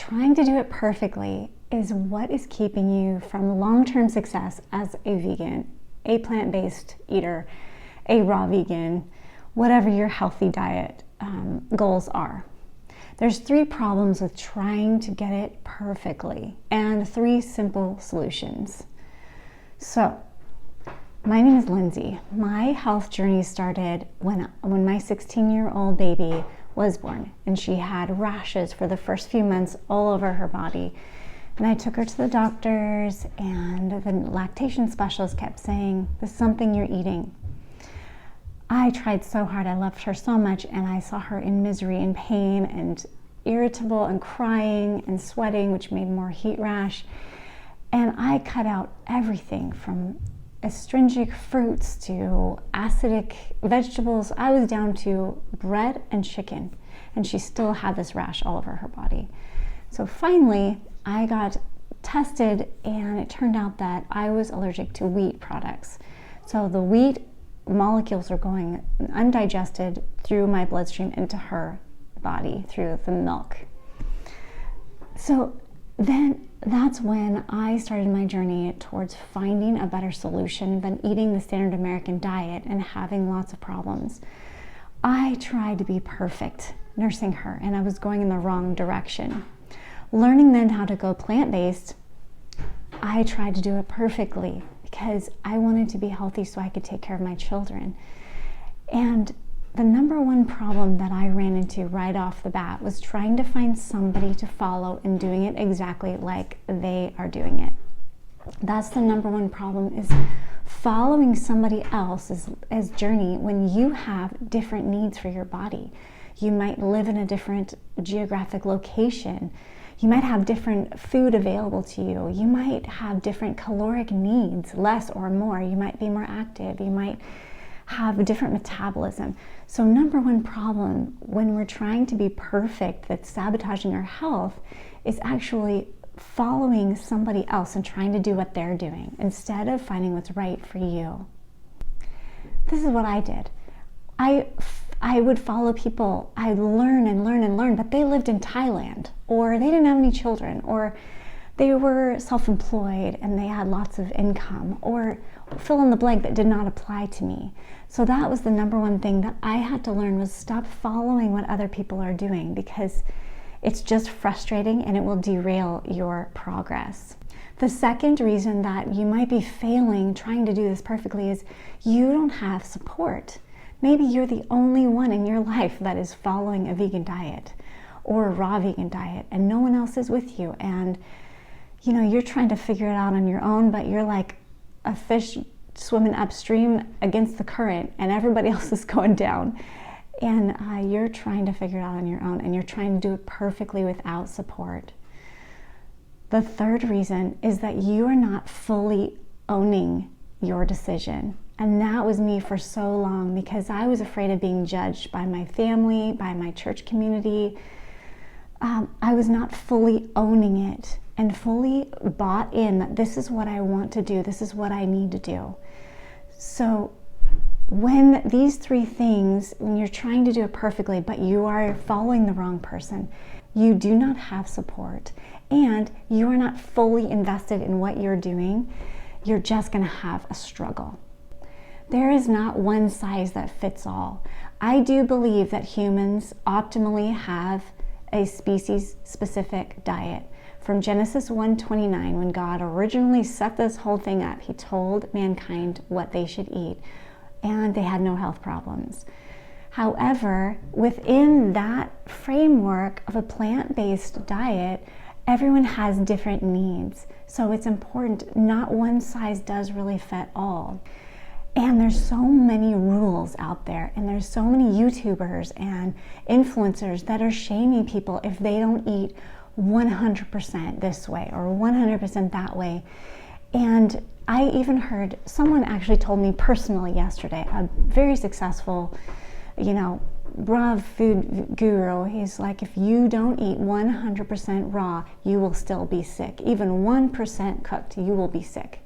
trying to do it perfectly is what is keeping you from long-term success as a vegan, a plant-based eater, a raw vegan, whatever your healthy diet goals are. There's 3 problems with trying to get it perfectly and 3 simple solutions. So, my name is Lindsay. My health journey started when my 16-year-old baby was born, and she had rashes for the first few months all over her body. And I took her to the doctors, and the lactation specialist kept saying, "This is something you're eating." I tried so hard. I loved her so much, and I saw her in misery and pain and irritable and crying and sweating, which made more heat rash. And I cut out everything from astringent fruits to acidic vegetables. I was down to bread and chicken, and she still had this rash all over her body. So finally, I got tested, and it turned out that I was allergic to wheat products. So the wheat molecules are going undigested through my bloodstream into her body through the milk. So then that's when I started my journey towards finding a better solution than eating the standard American diet and having lots of problems. I tried to be perfect nursing her, and I was going in the wrong direction. Learning then how to go plant-based, I tried to do it perfectly because I wanted to be healthy so I could take care of my children. And the number one problem that I ran into right off the bat was trying to find somebody to follow and doing it exactly like they are doing it. That's the number one problem, is following somebody else's journey when you have different needs for your body. You might live in a different geographic location. You might have different food available to you. You might have different caloric needs, less or more. You might be more active. You might have a different metabolism. So number one problem when we're trying to be perfect that's sabotaging our health is actually following somebody else and trying to do what they're doing instead of finding what's right for you. This is what I did. I would follow people. I'd learn and learn and learn, but they lived in Thailand, or they didn't have any children, or they were self-employed and they had lots of income, or fill in the blank that did not apply to me. So that was the number one thing that I had to learn, was stop following what other people are doing, because it's just frustrating and it will derail your progress. The second reason that you might be failing trying to do this perfectly is you don't have support. Maybe you're the only one in your life that is following a vegan diet or a raw vegan diet, and no one else is with you. And you're trying to figure it out on your own, but you're like a fish swimming upstream against the current, and everybody else is going down. And you're trying to figure it out on your own, and you're trying to do it perfectly without support. The third reason is that you are not fully owning your decision. And that was me for so long, because I was afraid of being judged by my family, by my church community. I was not fully owning it and fully bought in that this is what I want to do, this is what I need to do. So when these 3 things, when you're trying to do it perfectly, but you are following the wrong person, you do not have support, and you are not fully invested in what you're doing, you're just going to have a struggle. There is not one size that fits all. I do believe that humans optimally have a species-specific diet. From Genesis 1:29, when God originally set this whole thing up, he told mankind what they should eat, and they had no health problems. However, within that framework of a plant-based diet, everyone has different needs. So it's important, not one size does really fit all. And there's so many rules out there, and there's so many YouTubers and influencers that are shaming people if they don't eat 100% this way or 100% that way. And I even heard, someone actually told me personally yesterday, a very successful, raw food guru, he's like, if you don't eat 100% raw, you will still be sick. Even 1% cooked, you will be sick.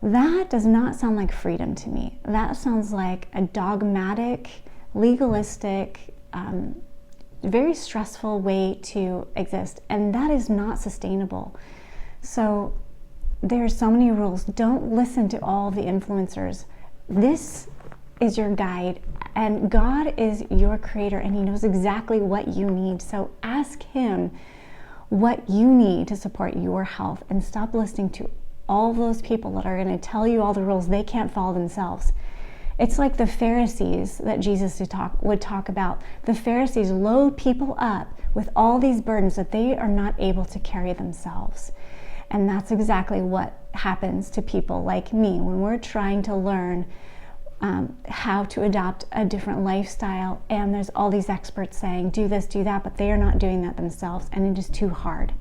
That does not sound like freedom to me. That sounds like a dogmatic, legalistic very stressful way to exist, and that is not sustainable. So there's so many rules. Don't listen to all the influencers. This is your guide, and God is your creator, and he knows exactly what you need. So ask him what you need to support your health, and stop listening to all those people that are going to tell you all the rules they can't follow themselves. It's like the Pharisees that Jesus would talk about. The Pharisees load people up with all these burdens that they are not able to carry themselves. And that's exactly what happens to people like me when we're trying to learn how to adopt a different lifestyle, and there's all these experts saying do this, do that, but they are not doing that themselves, and it is too hard.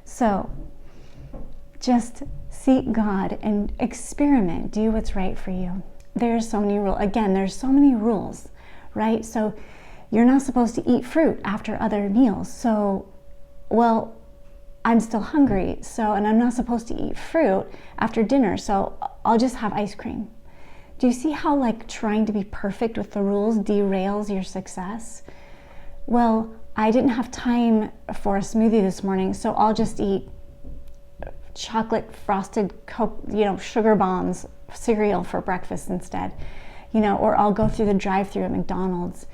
So just seek God and experiment. Do what's right for you. There's so many rules. Again, there's so many rules, right? So you're not supposed to eat fruit after other meals. So, well, I'm still hungry, and I'm not supposed to eat fruit after dinner, so I'll just have ice cream. Do you see how like trying to be perfect with the rules derails your success? Well, I didn't have time for a smoothie this morning, so I'll just eat chocolate frosted sugar bombs cereal for breakfast instead, or I'll go through the drive-thru at McDonald's.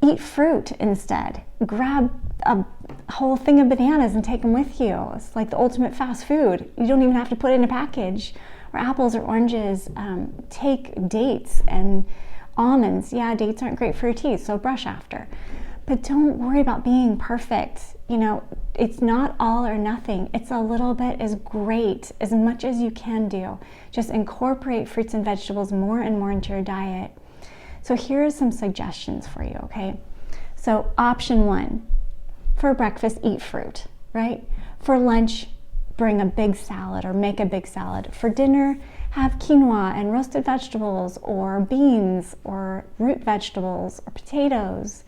Eat fruit instead. Grab a whole thing of bananas and take them with you. It's like the ultimate fast food. You don't even have to put it in a package. Or apples or oranges. Take dates and almonds. Yeah, dates aren't great for your teeth, so brush after. But don't worry about being perfect. It's not all or nothing. It's a little bit is great, as much as you can do. Just incorporate fruits and vegetables more and more into your diet. So here are some suggestions for you, okay? So option 1, for breakfast, eat fruit, right? For lunch, bring a big salad or make a big salad. For dinner, have quinoa and roasted vegetables or beans or root vegetables or potatoes.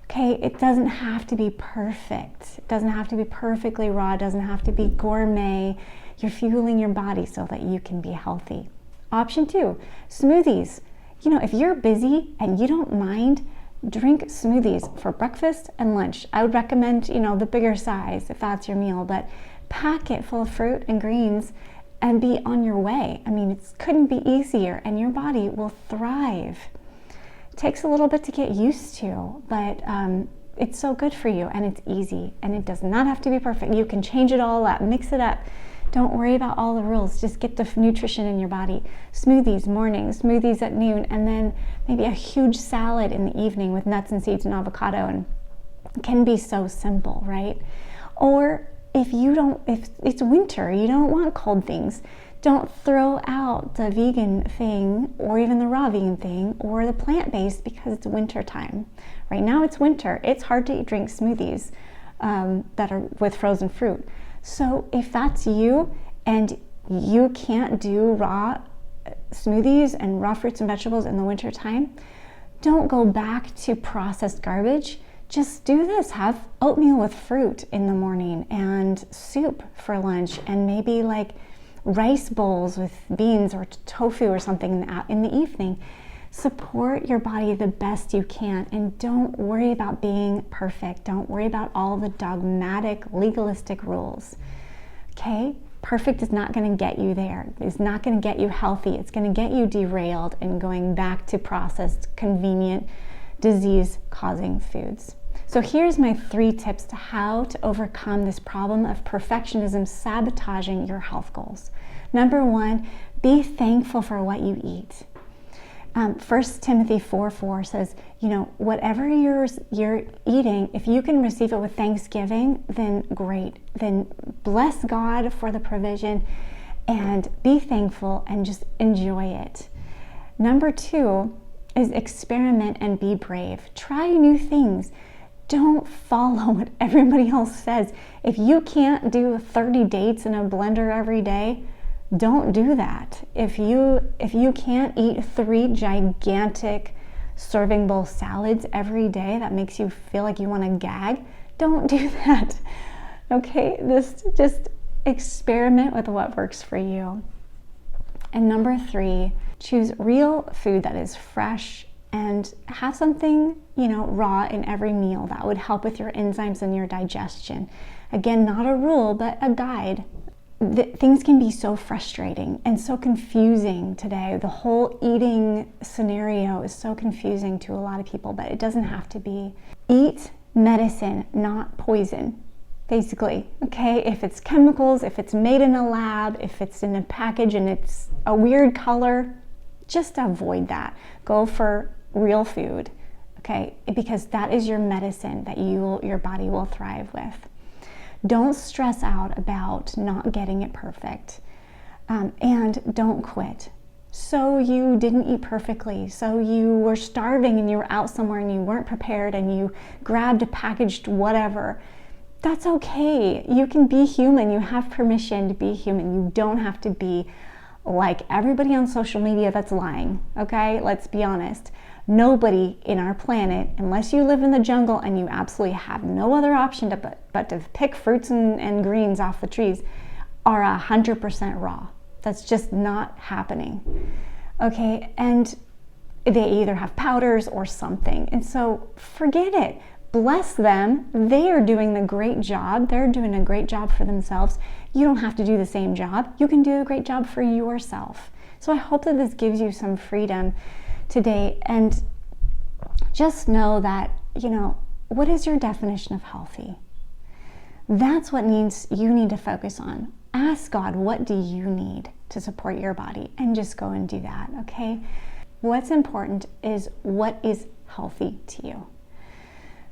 Okay, it doesn't have to be perfect. It doesn't have to be perfectly raw. It doesn't have to be gourmet. You're fueling your body so that you can be healthy. Option 2, smoothies. If you're busy and you don't mind, drink smoothies for breakfast and lunch. I would recommend, the bigger size if that's your meal, but pack it full of fruit and greens and be on your way. I mean, it couldn't be easier, and your body will thrive. It takes a little bit to get used to, but it's so good for you, and it's easy, and it does not have to be perfect. You can change it all up, mix it up. Don't worry about all the rules. Just get the nutrition in your body. Smoothies morning, smoothies at noon, and then maybe a huge salad in the evening with nuts and seeds and avocado. And it can be so simple, right? Or if it's winter, you don't want cold things, don't throw out the vegan thing or even the raw vegan thing or the plant-based because it's winter time. Right now it's winter. It's hard to drink smoothies that are with frozen fruit. So if that's you and you can't do raw smoothies and raw fruits and vegetables in the winter time, don't go back to processed garbage. Just do this. Have oatmeal with fruit in the morning and soup for lunch, and maybe like rice bowls with beans or tofu or something in the evening. Support your body the best you can, and don't worry about being perfect. Don't worry about all the dogmatic, legalistic rules. Okay? Perfect is not going to get you there. It's not going to get you healthy. It's going to get you derailed and going back to processed, convenient, disease-causing foods. So here's my 3 tips to how to overcome this problem of perfectionism sabotaging your health goals. Number 1, be thankful for what you eat. 1 Timothy 4:4 says, whatever you're eating, if you can receive it with thanksgiving, then great. Then bless God for the provision and be thankful and just enjoy it. Number 2 is experiment and be brave. Try new things. Don't follow what everybody else says. If you can't do 30 dates in a blender every day, don't do that. If you can't eat 3 gigantic serving bowl salads every day that makes you feel like you want to gag, don't do that. Okay, just experiment with what works for you. And number 3, choose real food that is fresh and have something, raw in every meal that would help with your enzymes and your digestion. Again, not a rule, but a guide. Things can be so frustrating and so confusing today. The whole eating scenario is so confusing to a lot of people, but it doesn't have to be. Eat medicine, not poison, basically, okay? If it's chemicals, if it's made in a lab, if it's in a package and it's a weird color, just avoid that. Go for real food, okay? Because that is your medicine that your body will thrive with. Don't stress out about not getting it perfect, and don't quit. So you didn't eat perfectly, so you were starving and you were out somewhere and you weren't prepared and you grabbed a packaged whatever. That's okay. You can be human. You have permission to be human. You don't have to be like everybody on social media that's lying, okay? Let's be honest. Nobody in our planet, unless you live in the jungle and you absolutely have no other option but to pick fruits and greens off the trees, are 100% raw. That's just not happening, okay? And they either have powders or something. And so forget it. Bless them. They are doing the great job. They're doing a great job for themselves. You don't have to do the same job. You can do a great job for yourself. So I hope that this gives you some freedom today, and just know that, what is your definition of healthy? That's what you need to focus on. Ask God, what do you need to support your body? And just go and do that, okay? What's important is what is healthy to you.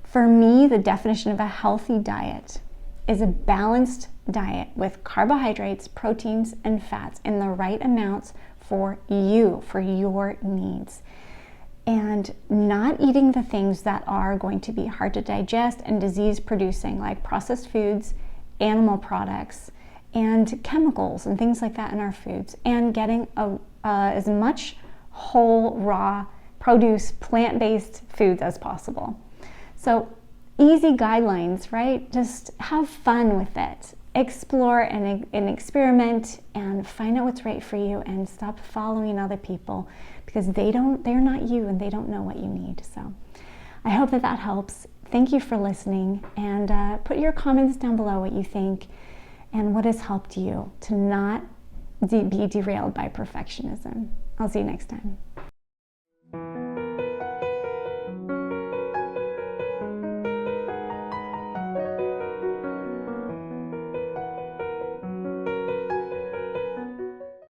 For me, the definition of a healthy diet is a balanced diet with carbohydrates, proteins, and fats in the right amounts for you, for your needs. And not eating the things that are going to be hard to digest and disease producing, like processed foods, animal products, and chemicals and things like that in our foods. And getting as much whole, raw, produce, plant-based foods as possible. So easy guidelines, right? Just have fun with it. Explore and experiment and find out what's right for you, and stop following other people, because they're not you and they don't know what you need. So I hope that helps. Thank you for listening, and put your comments down below what you think and what has helped you to not be derailed by perfectionism. I'll see you next time.